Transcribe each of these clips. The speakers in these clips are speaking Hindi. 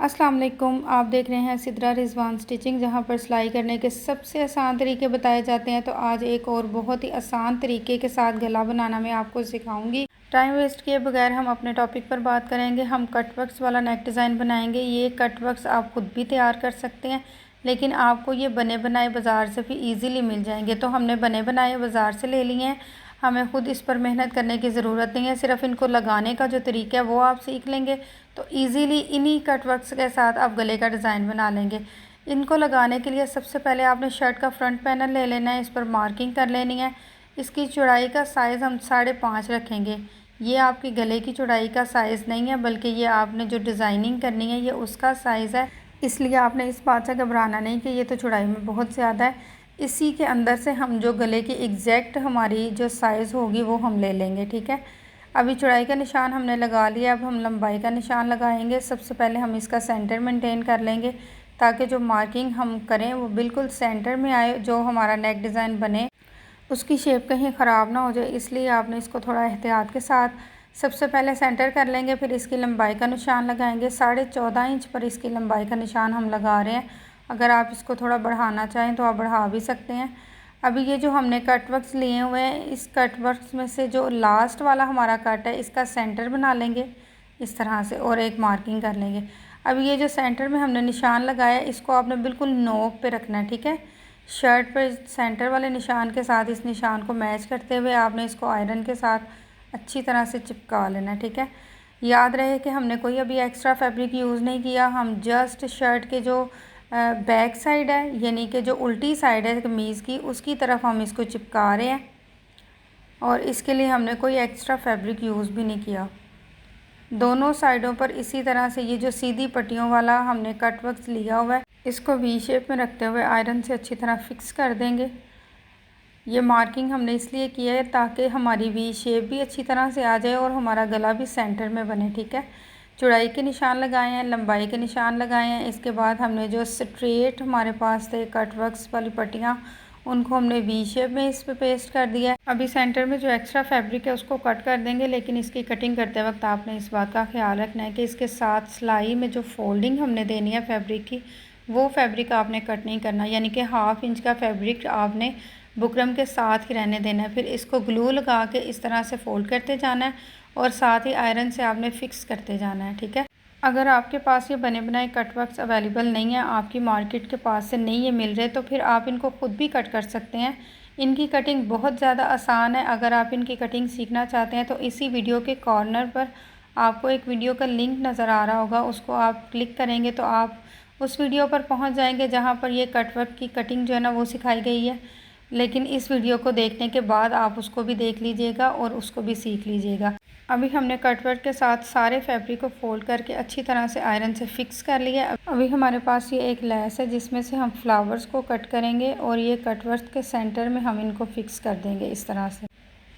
अस्सलाम वालेकुम। आप देख रहे हैं सिद्रा रिजवान स्टिचिंग, जहां पर सिलाई करने के सबसे आसान तरीके बताए जाते हैं। तो आज एक और बहुत ही आसान तरीके के साथ गला बनाना मैं आपको सिखाऊंगी। टाइम वेस्ट किए बगैर हम अपने टॉपिक पर बात करेंगे। हम कट वर्क्स वाला नेक डिज़ाइन बनाएंगे। ये कट वर्क्स आप खुद भी तैयार कर सकते हैं, लेकिन आपको ये बने बनाए बाज़ार से भी ईज़िली मिल जाएंगे। तो हमने बने बनाए बाज़ार से ले लिए हैं, हमें ख़ुद इस पर मेहनत करने की ज़रूरत नहीं है। सिर्फ इनको लगाने का जो तरीका है वो आप सीख लेंगे तो इजीली इन्हीं कट वर्क्स के साथ आप गले का डिज़ाइन बना लेंगे। इनको लगाने के लिए सबसे पहले आपने शर्ट का फ्रंट पैनल ले लेना है, इस पर मार्किंग कर लेनी है। इसकी चौड़ाई का साइज़ हम 5.5 रखेंगे। ये आपकी गले की चौड़ाई का साइज़ नहीं है, बल्कि ये आपने जो डिज़ाइनिंग करनी है ये उसका साइज़ है। इसलिए आपने इस बात से घबराना नहीं कि ये तो चौड़ाई में बहुत ज़्यादा है। इसी के अंदर से हम जो गले की एग्जैक्ट हमारी जो साइज़ होगी वो हम ले लेंगे, ठीक है। अभी चौड़ाई का निशान हमने लगा लिया, अब हम लंबाई का निशान लगाएंगे। सबसे पहले हम इसका सेंटर मेंटेन कर लेंगे ताकि जो मार्किंग हम करें वो बिल्कुल सेंटर में आए, जो हमारा नेक डिज़ाइन बने उसकी शेप कहीं ख़राब ना हो जाए। इसलिए आपने इसको थोड़ा एहतियात के साथ सबसे पहले सेंटर कर लेंगे, फिर इसकी लंबाई का निशान लगाएंगे। 14.5 इंच पर इसकी लंबाई का निशान हम लगा रहे हैं। अगर आप इसको थोड़ा बढ़ाना चाहें तो आप बढ़ा भी सकते हैं। अभी ये जो हमने कट वर्क्स लिए हुए हैं, इस कट वर्क्स में से जो लास्ट वाला हमारा कट है इसका सेंटर बना लेंगे इस तरह से, और एक मार्किंग कर लेंगे। अभी ये जो सेंटर में हमने निशान लगाया इसको आपने बिल्कुल नोक पे रखना है, ठीक है। शर्ट पर सेंटर वाले निशान के साथ इस निशान को मैच करते हुए आपने इसको आयरन के साथ अच्छी तरह से चिपका लेना, ठीक है। याद रहे कि हमने कोई अभी एक्स्ट्रा फैब्रिक यूज़ नहीं किया, हम जस्ट शर्ट के जो बैक साइड है, यानी कि जो उल्टी साइड है कमीज़ की, उसकी तरफ हम इसको चिपका रहे हैं और इसके लिए हमने कोई एक्स्ट्रा फैब्रिक यूज़ भी नहीं किया। दोनों साइडों पर इसी तरह से ये जो सीधी पट्टियों वाला हमने कट वर्क लिया हुआ है इसको वी शेप में रखते हुए आयरन से अच्छी तरह फिक्स कर देंगे। ये मार्किंग हमने इसलिए किया है ताकि हमारी वी शेप भी अच्छी तरह से आ जाए और हमारा गला भी सेंटर में बने, ठीक है। चौड़ाई के निशान लगाए हैं, लंबाई के निशान लगाए हैं। इसके बाद हमने जो स्ट्रेट हमारे पास थे कट वर्क्स वाली पट्टियाँ, उनको हमने वी शेप में इस पे पेस्ट कर दिया है। अभी सेंटर में जो एक्स्ट्रा फैब्रिक है उसको कट कर देंगे, लेकिन इसकी कटिंग करते वक्त आपने इस बात का ख्याल रखना है कि इसके साथ सिलाई में जो फोल्डिंग हमने देनी है फैब्रिक की, वो फैब्रिक आपने कट नहीं करना, यानी कि 1/2 इंच का फैब्रिक आपने बुकरम के साथ ही रहने देना है। फिर इसको ग्लू लगा के इस तरह से फोल्ड करते जाना है और साथ ही आयरन से आपने फ़िक्स करते जाना है, ठीक है। अगर आपके पास ये बने बनाए कट वर्क्स अवेलेबल नहीं है, आपकी मार्केट के पास से नहीं ये मिल रहे, तो फिर आप इनको ख़ुद भी कट कर सकते हैं। इनकी कटिंग बहुत ज़्यादा आसान है। अगर आप इनकी कटिंग सीखना चाहते हैं तो इसी वीडियो के कॉर्नर पर आपको एक वीडियो का लिंक नज़र आ रहा होगा, उसको आप क्लिक करेंगे तो आप उस वीडियो पर पहुंच जाएंगे जहां पर ये कट वर्क की कटिंग जो है ना वो सिखाई गई है। लेकिन इस वीडियो को देखने के बाद आप उसको भी देख लीजिएगा और उसको भी सीख लीजिएगा। अभी हमने कट वर्क के साथ सारे फैब्रिक को फोल्ड करके अच्छी तरह से आयरन से फिक्स कर लिया। अभी हमारे पास ये एक लैस है जिसमें से हम फ्लावर्स को कट करेंगे और ये कट वर्क के सेंटर में हम इनको फिक्स कर देंगे इस तरह से।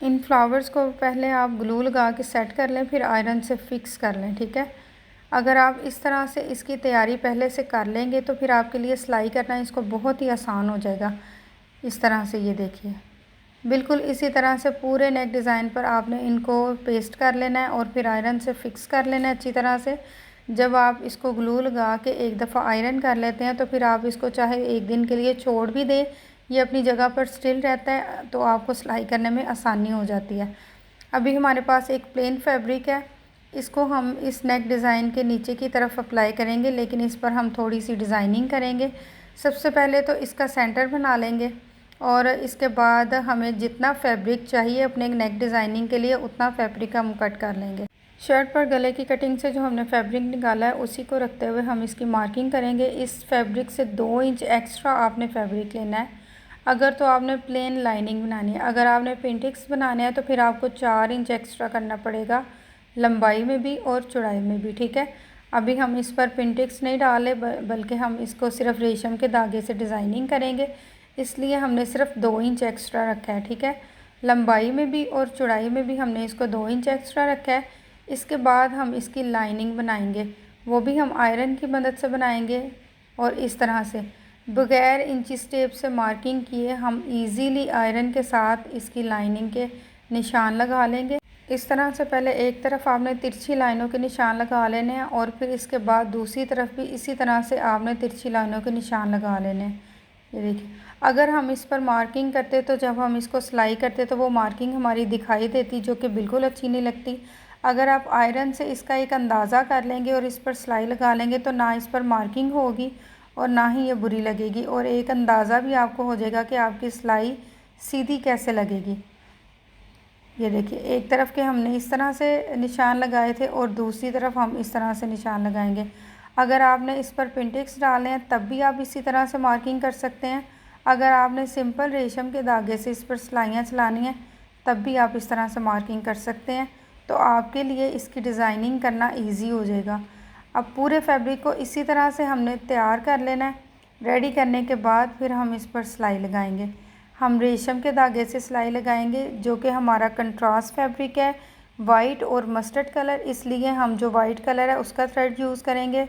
इन फ्लावर्स को पहले आप ग्लू लगा के सेट कर लें, फिर आयरन से फिक्स कर लें, ठीक है। अगर आप इस तरह से इसकी तैयारी पहले से कर लेंगे तो फिर आपके लिए सिलाई करना इसको बहुत ही आसान हो जाएगा। इस तरह से ये देखिए, बिल्कुल इसी तरह से पूरे नेक डिज़ाइन पर आपने इनको पेस्ट कर लेना है और फिर आयरन से फिक्स कर लेना है अच्छी तरह से। जब आप इसको ग्लू लगा के एक दफ़ा आयरन कर लेते हैं तो फिर आप इसको चाहे एक दिन के लिए छोड़ भी दें, ये अपनी जगह पर स्टिल रहता है, तो आपको सिलाई करने में आसानी हो जाती है। अभी हमारे पास एक प्लेन फैब्रिक है, इसको हम इस नेक डिज़ाइन के नीचे की तरफ अप्लाई करेंगे, लेकिन इस पर हम थोड़ी सी डिज़ाइनिंग करेंगे। सबसे पहले तो इसका सेंटर बना लेंगे और इसके बाद हमें जितना फैब्रिक चाहिए अपने नेक डिज़ाइनिंग के लिए उतना फैब्रिक हम कट कर लेंगे। शर्ट पर गले की कटिंग से जो हमने फैब्रिक निकाला है उसी को रखते हुए हम इसकी मार्किंग करेंगे। इस फैब्रिक से 2 इंच एक्स्ट्रा आपने फैब्रिक लेना है। अगर तो आपने प्लेन लाइनिंग बनानी है, अगर आपने पेंटिक्स बनाने हैं तो फिर आपको 4 इंच एक्स्ट्रा करना पड़ेगा, लंबाई में भी और चौड़ाई में भी, ठीक है। अभी हम इस पर पेंटिक्स नहीं डाले बल्कि हम इसको सिर्फ रेशम के धागे से डिज़ाइनिंग करेंगे, इसलिए हमने सिर्फ 2 इंच एक्स्ट्रा रखा है, ठीक है। लंबाई में भी और चौड़ाई में भी हमने इसको 2 इंच एक्स्ट्रा रखा है। इसके बाद हम इसकी लाइनिंग बनाएंगे, वो भी हम आयरन की मदद से बनाएंगे और इस तरह से बग़ैर इंची टेप से मार्किंग किए हम इजीली आयरन के साथ इसकी लाइनिंग के निशान लगा लेंगे। इस तरह से पहले एक तरफ आपने तिरछी लाइनों के निशान लगा लेने हैं और फिर इसके बाद दूसरी तरफ भी इसी तरह से आपने तिरछी लाइनों के निशान लगा लेने हैं। ये देखिए, अगर हम इस पर मार्किंग करते तो जब हम इसको सिलाई करते तो वो मार्किंग हमारी दिखाई देती, जो कि बिल्कुल अच्छी नहीं लगती। अगर आप आयरन से इसका एक अंदाज़ा कर लेंगे और इस पर सिलाई लगा लेंगे तो ना इस पर मार्किंग होगी और ना ही ये बुरी लगेगी, और एक अंदाज़ा भी आपको हो जाएगा कि आपकी सिलाई सीधी कैसे लगेगी। ये देखिए, एक तरफ के हमने इस तरह से निशान लगाए थे और दूसरी तरफ हम इस तरह से निशान लगाएंगे। अगर आपने इस पर पिंटेक्स डालने हैं तब भी आप इसी तरह से मार्किंग कर सकते हैं। अगर आपने सिंपल रेशम के धागे से इस पर सिलाइयाँ चलानी हैं तब भी आप इस तरह से मार्किंग कर सकते हैं, तो आपके लिए इसकी डिज़ाइनिंग करना ईजी हो जाएगा। अब पूरे फैब्रिक को इसी तरह से हमने तैयार कर लेना है। रेडी करने के बाद फिर हम इस पर सिलाई लगाएंगे। हम रेशम के धागे से सिलाई लगाएंगे, जो कि हमारा कंट्रास्ट फैब्रिक है, वाइट और मस्टर्ड कलर, इसलिए हम जो वाइट कलर है उसका थ्रेड यूज़ करेंगे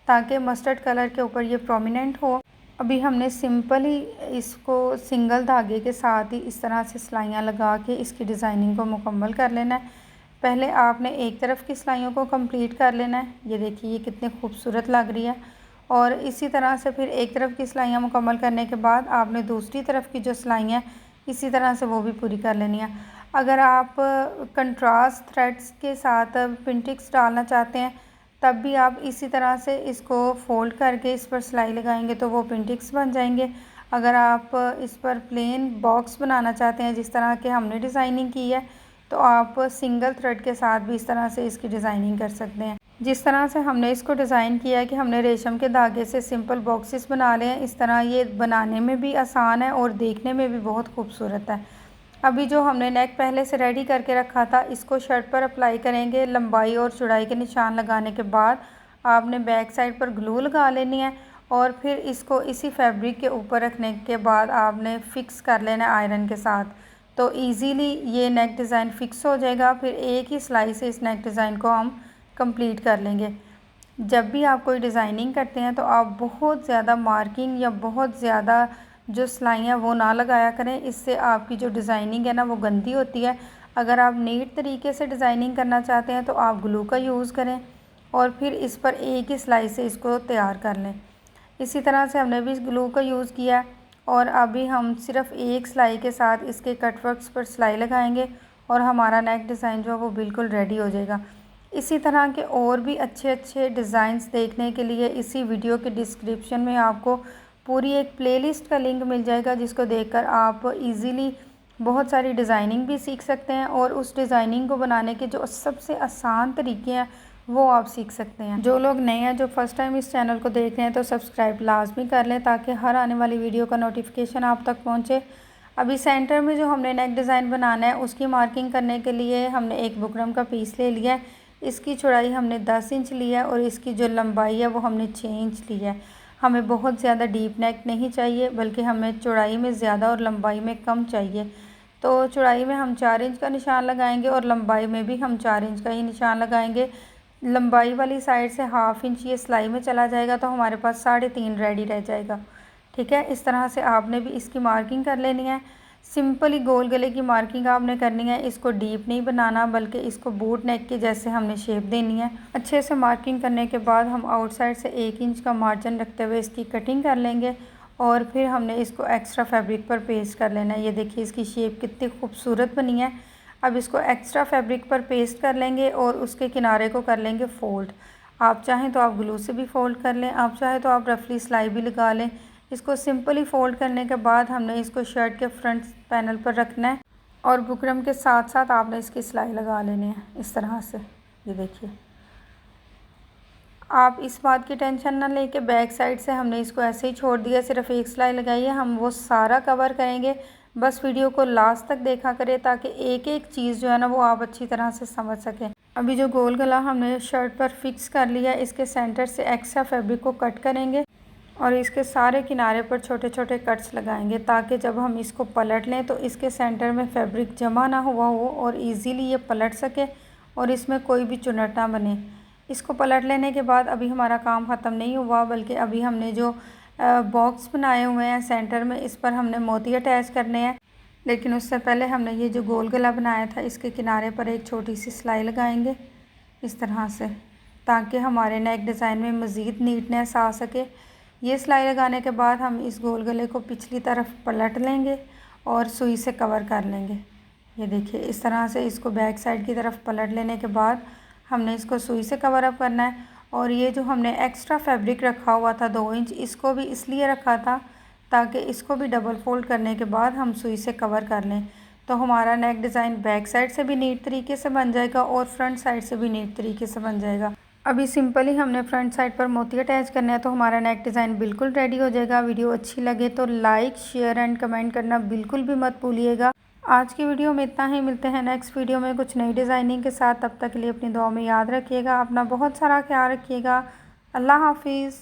ताकि मस्टर्ड कलर के ऊपर ये प्रोमिनेंट हो। अभी हमने सिंपल ही इसको सिंगल धागे के साथ ही इस तरह से सिलाइयाँ लगा के इसकी डिज़ाइनिंग को मुकम्मल कर लेना है। पहले आपने एक तरफ की सिलाइयों को कंप्लीट कर लेना है। ये देखिए, ये कितनी खूबसूरत लग रही है। और इसी तरह से फिर एक तरफ की सिलाइयाँ मुकम्मल करने के बाद आपने दूसरी तरफ की जो सिलाइयाँ इसी तरह से वो भी पूरी कर लेनी है। अगर आप कंट्रास्ट थ्रेड्स के साथ पिंटेक्स डालना चाहते हैं तब भी आप इसी तरह से इसको फ़ोल्ड करके इस पर सिलाई लगाएंगे तो वो पिंटेक्स बन जाएंगे। अगर आप इस पर प्लेन बॉक्स बनाना चाहते हैं जिस तरह के हमने डिज़ाइनिंग की है तो आप सिंगल थ्रेड के साथ भी इस तरह से इसकी डिज़ाइनिंग कर सकते हैं। जिस तरह से हमने इसको डिज़ाइन किया है कि हमने रेशम के धागे से सिंपल बॉक्सेस बना लिए हैं, इस तरह ये बनाने में भी आसान है और देखने में भी बहुत खूबसूरत है। अभी जो हमने नेक पहले से रेडी करके रखा था इसको शर्ट पर अप्लाई करेंगे। लंबाई और चौड़ाई के निशान लगाने के बाद आपने बैक साइड पर ग्लू लगा लेनी है और फिर इसको इसी फैब्रिक के ऊपर रखने के बाद आपने फ़िक्स कर लेना है आयरन के साथ, तो इजीली ये नेक डिज़ाइन फ़िक्स हो जाएगा। फिर एक ही सिलाई से इस नेक डिज़ाइन को हम कंप्लीट कर लेंगे। जब भी आप कोई डिज़ाइनिंग करते हैं तो आप बहुत ज़्यादा मार्किंग या बहुत ज़्यादा जो सिलाइयाँ वो ना लगाया करें, इससे आपकी जो डिज़ाइनिंग है ना वो गंदी होती है। अगर आप नीट तरीके से डिज़ाइनिंग करना चाहते हैं तो आप ग्लू का यूज़ करें और फिर इस पर एक ही सिलाई से इसको तैयार कर लें। इसी तरह से हमने भी इस ग्लू का यूज़ किया और अभी हम सिर्फ एक सिलाई के साथ इसके कटवर्क्स पर सिलाई लगाएंगे और हमारा नेक डिज़ाइन जो है वो बिल्कुल रेडी हो जाएगा। इसी तरह के और भी अच्छे अच्छे डिज़ाइंस देखने के लिए इसी वीडियो के डिस्क्रिप्शन में आपको पूरी एक प्लेलिस्ट का लिंक मिल जाएगा, जिसको देखकर आप इजीली बहुत सारी डिज़ाइनिंग भी सीख सकते हैं और उस डिज़ाइनिंग को बनाने के जो सबसे आसान तरीके हैं वो आप सीख सकते हैं। जो लोग नए हैं, जो फर्स्ट टाइम इस चैनल को देख रहे हैं, तो सब्सक्राइब लाजमी कर लें ताकि हर आने वाली वीडियो का नोटिफिकेशन आप तक पहुँचे। अभी सेंटर में जो हमने नेक डिज़ाइन बनाना है उसकी मार्किंग करने के लिए हमने एक बुकरम का पीस ले लिया है। इसकी चौड़ाई हमने 10 इंच ली है और इसकी जो लंबाई है वो हमने 6 इंच ली है। हमें बहुत ज़्यादा डीप नेक नहीं चाहिए, बल्कि हमें चौड़ाई में ज़्यादा और लंबाई में कम चाहिए। तो चौड़ाई में हम 4 इंच का निशान लगाएंगे और लंबाई में भी हम 4 इंच का ही निशान लगाएंगे। लंबाई वाली साइड से हाफ़ इंच ये सिलाई में चला जाएगा तो हमारे पास 3.5 रेडी रह जाएगा। ठीक है, इस तरह से आपने भी इसकी मार्किंग कर लेनी है। सिंपली गोल गले की मार्किंग आपने करनी है, इसको डीप नहीं बनाना बल्कि इसको बूट नेक के जैसे हमने शेप देनी है। अच्छे से मार्किंग करने के बाद हम आउटसाइड से 1 इंच का मार्जिन रखते हुए इसकी कटिंग कर लेंगे और फिर हमने इसको एक्स्ट्रा फैब्रिक पर पेस्ट कर लेना है। ये देखिए इसकी शेप कितनी खूबसूरत बनी है। अब इसको एक्स्ट्रा फैब्रिक पर पेस्ट कर लेंगे और उसके किनारे को कर लेंगे फ़ोल्ड। आप चाहें तो आप ग्लू से भी फ़ोल्ड कर लें, आप चाहें तो आप रफली सिलाई भी लगा लें। इसको सिंपली फ़ोल्ड करने के बाद हमने इसको शर्ट के फ्रंट पैनल पर रखना है और बुकरम के साथ साथ आपने इसकी सिलाई लगा लेनी है इस तरह से। ये देखिए, आप इस बात की टेंशन ना लें कि बैक साइड से हमने इसको ऐसे ही छोड़ दिया, सिर्फ एक सिलाई लगाई है, हम वो सारा कवर करेंगे। बस वीडियो को लास्ट तक देखा करें ताकि एक एक चीज़ जो है ना वो आप अच्छी तरह से समझ सकें। अभी जो गोल गला हमने शर्ट पर फिक्स कर लिया है, इसके सेंटर से एक्स्ट्रा फैब्रिक को कट करेंगे और इसके सारे किनारे पर छोटे छोटे कट्स लगाएंगे ताकि जब हम इसको पलट लें तो इसके सेंटर में फैब्रिक जमा ना हुआ हो और इजीली ये पलट सके और इसमें कोई भी चुनट ना बने। इसको पलट लेने के बाद अभी हमारा काम ख़त्म नहीं हुआ, बल्कि अभी हमने जो बॉक्स बनाए हुए हैं सेंटर में, इस पर हमने मोती अटैच करने हैं। लेकिन उससे पहले हमने ये जो गोल गला बनाया था इसके किनारे पर एक छोटी सी सिलाई लगाएंगे इस तरह से, ताकि हमारे नेक डिज़ाइन में मज़ीद नीटनेस आ सके। ये सिलाई लगाने के बाद हम इस गोल गले को पिछली तरफ पलट लेंगे और सुई से कवर कर लेंगे। ये देखिए इस तरह से इसको बैक साइड की तरफ पलट लेने के बाद हमने इसको सुई से कवर अप करना है। और ये जो हमने एक्स्ट्रा फैब्रिक रखा हुआ था 2 इंच, इसको भी इसलिए रखा था ताकि इसको भी डबल फोल्ड करने के बाद हम सुई से कवर कर लें, तो हमारा नेक डिज़ाइन बैक साइड से भी नीट तरीके से बन जाएगा और फ्रंट साइड से भी नीट तरीके से बन जाएगा। अभी सिंपल ही हमने फ्रंट साइड पर मोती अटैच करना है, तो हमारा नेक डिज़ाइन बिल्कुल रेडी हो जाएगा। वीडियो अच्छी लगे तो लाइक, शेयर एंड कमेंट करना बिल्कुल भी मत भूलिएगा। आज की वीडियो में इतना ही, मिलते हैं नेक्स्ट वीडियो में कुछ नई डिज़ाइनिंग के साथ। तब तक के लिए अपनी दुआ में याद रखिएगा, अपना बहुत सारा ख्याल रखिएगा। अल्लाह हाफिज़।